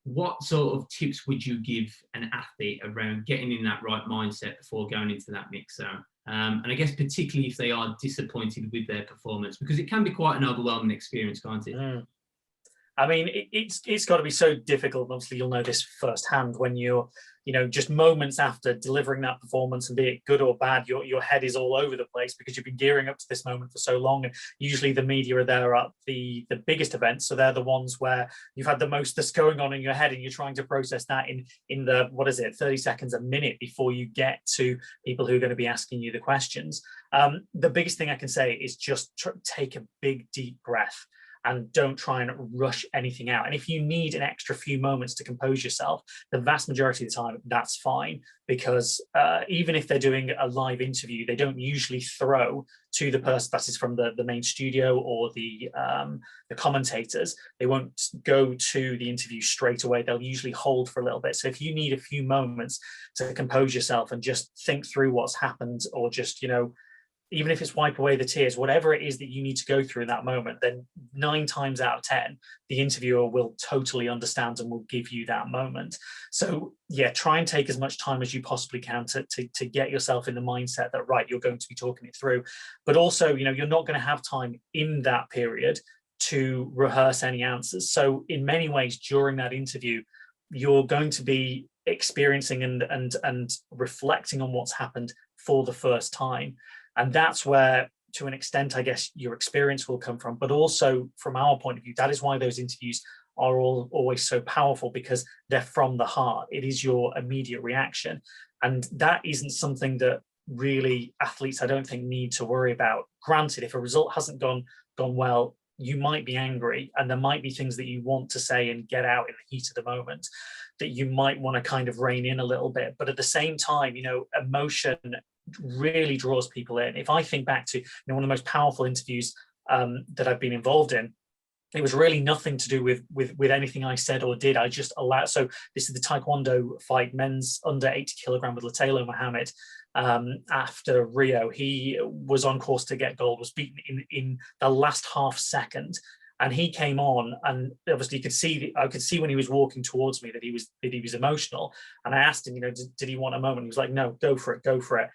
what sort of tips would you give an athlete around getting in that right mindset before going into that mix zone? And I guess particularly if they are disappointed with their performance, because it can be quite an overwhelming experience, can't it? I mean, it's got to be so difficult. Obviously, you'll know this firsthand when you're, just moments after delivering that performance, and be it good or bad, your head is all over the place because you've been gearing up to this moment for so long. And usually the media are there at the biggest events, so they're the ones where you've had the most that's going on in your head, and you're trying to process that in the 30 seconds, a minute before you get to people who are going to be asking you the questions. The biggest thing I can say is just take a big deep breath, and don't try and rush anything out. And if you need an extra few moments to compose yourself, the vast majority of the time, that's fine. Because even if they're doing a live interview, they don't usually throw to the person that is from the main studio or the commentators. They won't go to the interview straight away. They'll usually hold for a little bit. So if you need a few moments to compose yourself and just think through what's happened, or just, even if it's wipe away the tears, whatever it is that you need to go through in that moment, then 9 times out of 10, the interviewer will totally understand and will give you that moment. So yeah, try and take as much time as you possibly can to get yourself in the mindset that, right, you're going to be talking it through. But also, you're not going to have time in that period to rehearse any answers. So in many ways, during that interview, you're going to be experiencing and reflecting on what's happened for the first time. And that's where, to an extent, I guess, your experience will come from. But also, from our point of view, that is why those interviews are always so powerful, because they're from the heart. It is your immediate reaction. And that isn't something that really athletes, I don't think, need to worry about. Granted, if a result hasn't gone well, you might be angry, and there might be things that you want to say and get out in the heat of the moment that you might want to kind of rein in a little bit. But at the same time, emotion really draws people in. If I think back to one of the most powerful interviews that I've been involved in, it was really nothing to do with anything I said or did. I just allowed. So this is the Taekwondo fight, men's under 80 kilogram with Latelo Mohammed. After Rio, he was on course to get gold, was beaten in the last half second. And he came on, and obviously I could see when he was walking towards me that he was emotional. And I asked him, did he want a moment? He was like, no, go for it.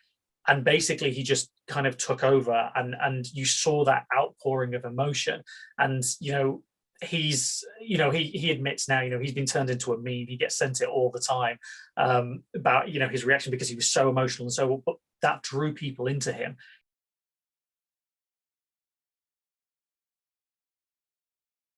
And basically he just kind of took over, and you saw that outpouring of emotion. And he admits now, he's been turned into a meme. He gets sent it all the time about his reaction, because he was so emotional, and so, but that drew people into him.